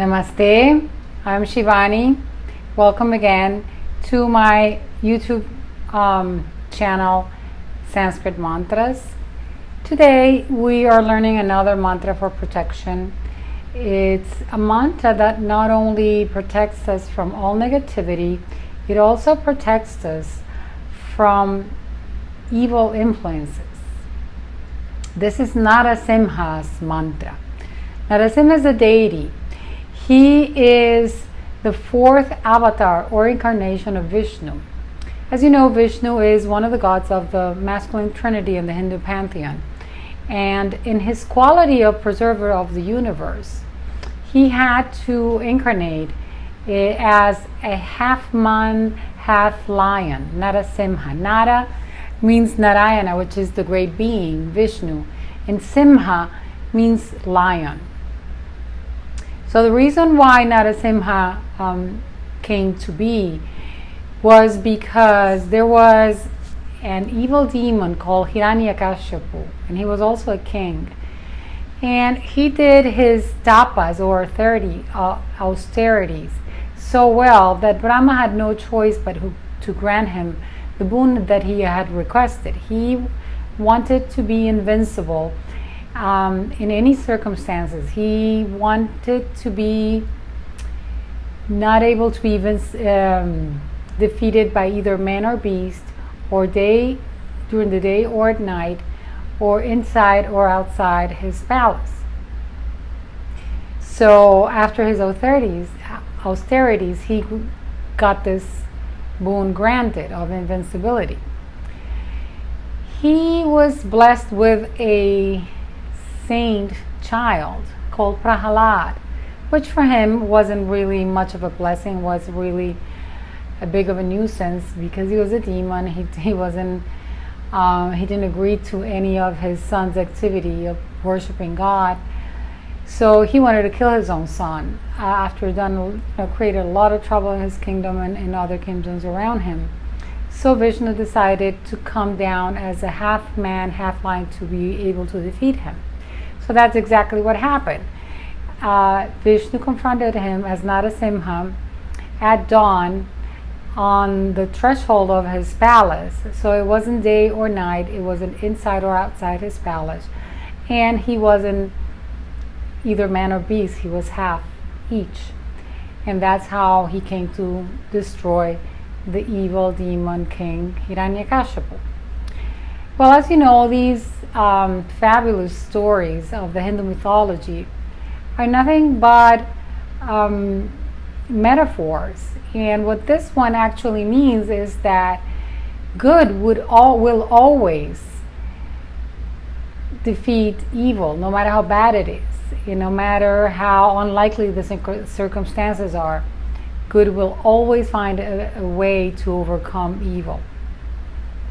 Namaste, I'm Shivani. Welcome again to my YouTube channel, Sanskrit Mantras. Today we are learning another mantra for protection. It's a mantra that not only protects us from all negativity, it also protects us from evil influences. This is Narasimha's mantra. Narasimha is a deity. He is the fourth avatar or incarnation of Vishnu. As you know, Vishnu is one of the gods of the masculine trinity in the Hindu pantheon. And in his quality of preserver of the universe, he had to incarnate as a half man, half lion, Narasimha. Nara means Narayana, which is the great being, Vishnu, and Simha means lion. So the reason why Narasimha came to be was because there was an evil demon called Hiranya Kashapu, and he was also a king. And he did his tapas or austerities so well that Brahma had no choice but to grant him the boon that he had requested. He wanted to be invincible in any circumstances. He wanted to be not able to be defeated by either man or beast, or during the day or at night, or inside or outside his palace. So after his austerities, he got this boon granted of invincibility. He was blessed with a saint child called Prahalad, which for him wasn't really much of a blessing, was really a big of a nuisance because he was a demon. He didn't agree to any of his son's activity of worshiping God. So he wanted to kill his own son after created a lot of trouble in his kingdom and in other kingdoms around him. So Vishnu decided to come down as a half man, half lion to be able to defeat him. So that's exactly what happened. Vishnu confronted him as Narasimha at dawn on the threshold of his palace. So it wasn't day or night, it wasn't inside or outside his palace. And he wasn't either man or beast, he was half each. And that's how he came to destroy the evil demon king Hiranya Kashapu. Well, as you know, these fabulous stories of the Hindu mythology are nothing but metaphors. And what this one actually means is that good will always defeat evil, no matter how bad it is, no matter how unlikely the circumstances are. Good will always find a way to overcome evil.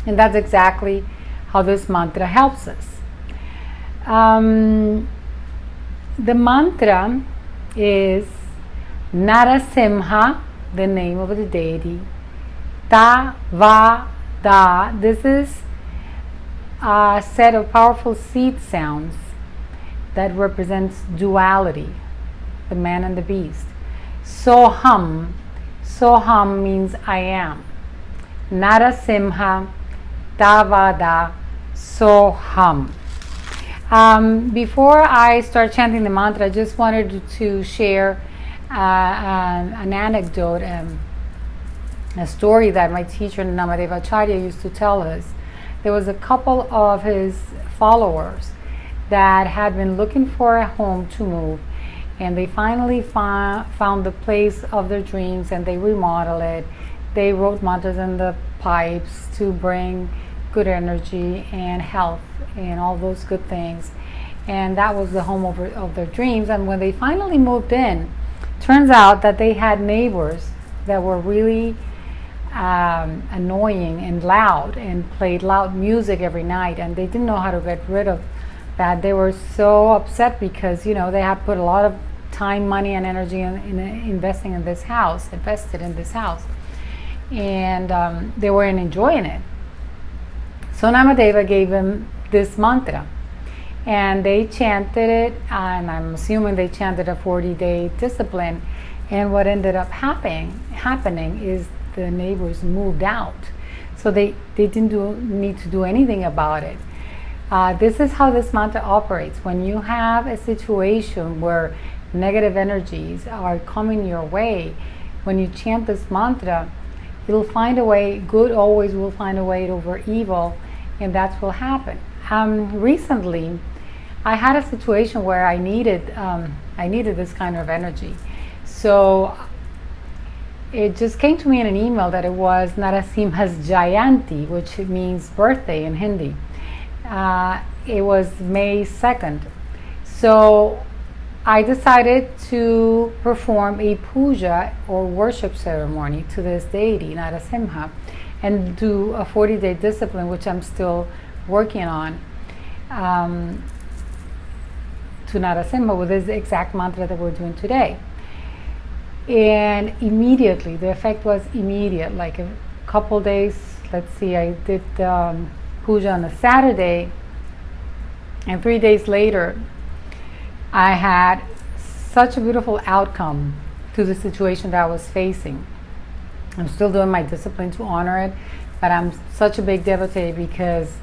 And that's exactly how this mantra helps us. The mantra is Narasimha, the name of the deity. Ta, va, da. This is a set of powerful seed sounds that represents duality, the man and the beast. Soham. Soham means I am. Narasimha, ta, va, da, soham. Before I start chanting the mantra, I just wanted to share an anecdote, a story that my teacher Namaste used to tell us. There was a couple of his followers that had been looking for a home to move, and they finally found the place of their dreams, and they remodeled it. They wrote mantras in the pipes to bring good energy and health and all those good things, and that was the home of their dreams. And when they finally moved in, turns out that they had neighbors that were really annoying and loud and played loud music every night, and they didn't know how to get rid of that. They were so upset because they had put a lot of time, money, and energy in invested in this house, and they weren't enjoying it. So Namadeva gave him this mantra, and they chanted it, and I'm assuming they chanted a 40-day discipline. And what ended up happening is the neighbors moved out. So they didn't need to do anything about it. This is how this mantra operates. When you have a situation where negative energies are coming your way, when you chant this mantra, it'll find a way. Good always will find a way over evil, and that's what will happen. Recently, I had a situation where I needed this kind of energy. So it just came to me in an email that it was Narasimha's Jayanti, which means birthday in Hindi. It was May 2nd. So I decided to perform a puja or worship ceremony to this deity, Narasimha, and do a 40-day discipline, which I'm still working on, to Narasimha with this exact mantra that we're doing today. And immediately, the effect was immediate, like a couple days. Let's see, I did puja on a Saturday, and 3 days later, I had such a beautiful outcome to the situation that I was facing. I'm still doing my discipline to honor it, but I'm such a big devotee because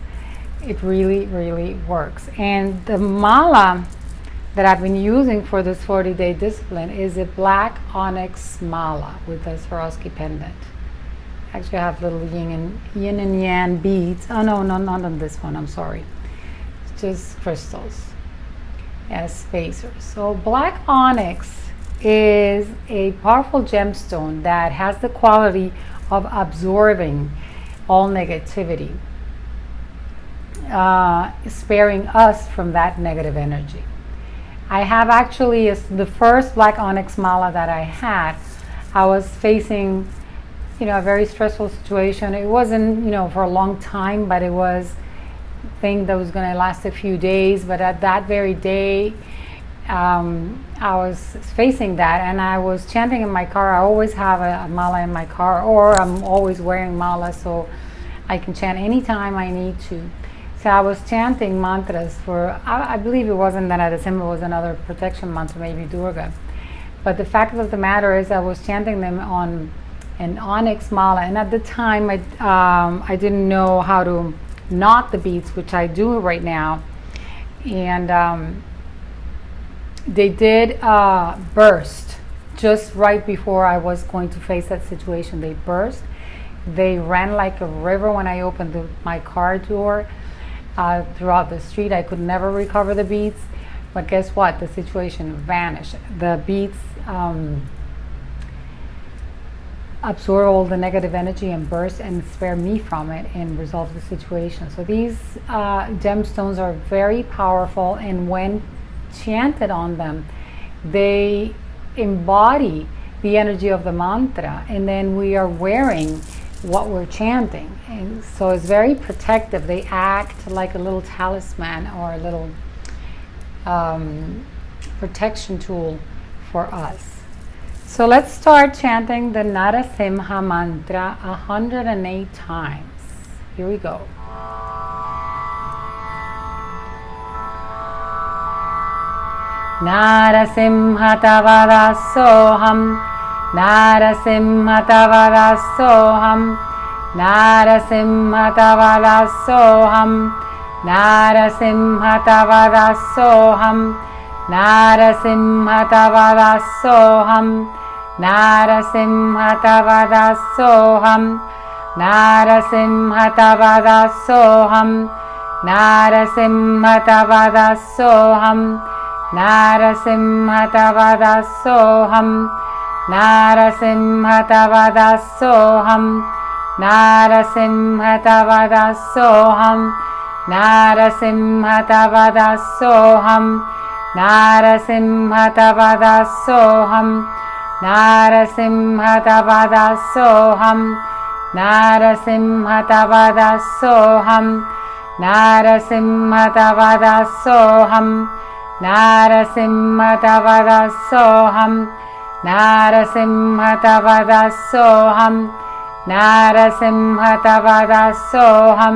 it really, really works. And the mala that I've been using for this 40-day discipline is a black onyx mala with a Swarovski pendant. Actually, I have little yin and yang beads. Oh no, not on this one, I'm sorry. It's just crystals as spacers. So black onyx is a powerful gemstone that has the quality of absorbing all negativity, sparing us from that negative energy. I have actually, the first black onyx mala that I had, I was facing, a very stressful situation. It wasn't, for a long time, but it was a thing that was going to last a few days. But at that very day, I was facing that, and I was chanting in my car. I always have a mala in my car, or I'm always wearing mala, so I can chant anytime I need to. So I was chanting mantras for, I believe it wasn't Narasimha, it was another protection mantra, maybe Durga. But the fact of the matter is I was chanting them on an onyx mala, and at the time I didn't know how to knot the beads, which I do right now. And they did burst just right before I was going to face that situation. They burst. They ran like a river when I opened my car door. Throughout the street, I could never recover the beads, but guess what? The situation vanished. The beads absorb all the negative energy and burst and spare me from it and resolve the situation. So these gemstones are very powerful, and when chanted on them, they embody the energy of the mantra, and then we are wearing what we're chanting, and so it's very protective. They act like a little talisman or a little protection tool for us. So let's start chanting the Narasimha mantra 108 times. Here we go. Narasimha tavadasoham, Narasimha tavadasoham, Narasimha tavadasoham, Narasimha tavadasoham, Narasimha tavadasoham, Narasimha tavadasoham, Narasimha tavadasoham, Narasimha tavadasoham, Narasimha tavadasoham, Narasimha tavadasoham, Narasimha tavadasoham, Narasimha tavadasoham, Narasimha tavadasoham, Narasimha tavadasoham, Narasimha tavadasoham, Narasimha tavadasoham, Narasimha tavadasoham, Narasimha tavadasoham, Narasimha tavadasoham,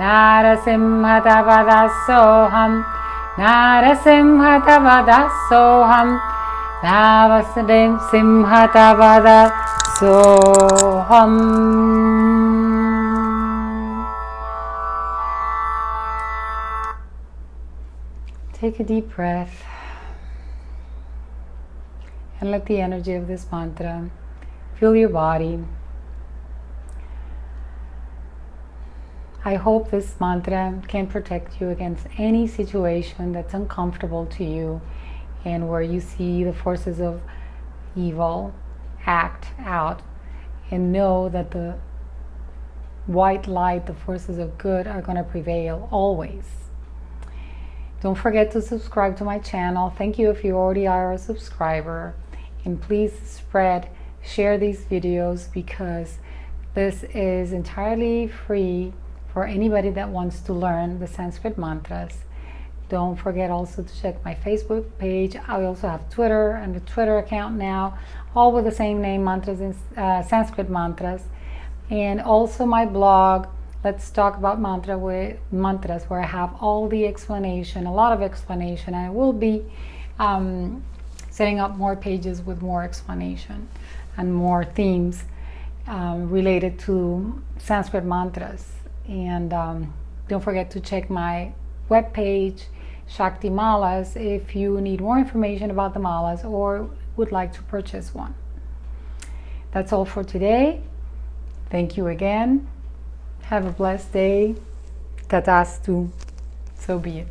Narasimha tava dasoham, Narasimha tava dasoham, Narasimha tava dasoham. Take a deep breath and let the energy of this mantra fill your body. I hope this mantra can protect you against any situation that's uncomfortable to you and where you see the forces of evil act out, and know that the white light, the forces of good, are going to prevail always. Don't forget to subscribe to my channel. Thank you if you already are a subscriber. And please share these videos, because this is entirely free for anybody that wants to learn the Sanskrit mantras. Don't forget also to check my Facebook page. I also have Twitter and a Twitter account now, all with the same name, Mantras in Sanskrit Mantras. And also my blog, Let's Talk About Mantras, where I have all the explanation, a lot of explanation. I will be setting up more pages with more explanation and more themes related to Sanskrit mantras. And don't forget to check my webpage, Shakti Malas, if you need more information about the malas or would like to purchase one. That's all for today. Thank you again. Have a blessed day. Tatastu. So be it.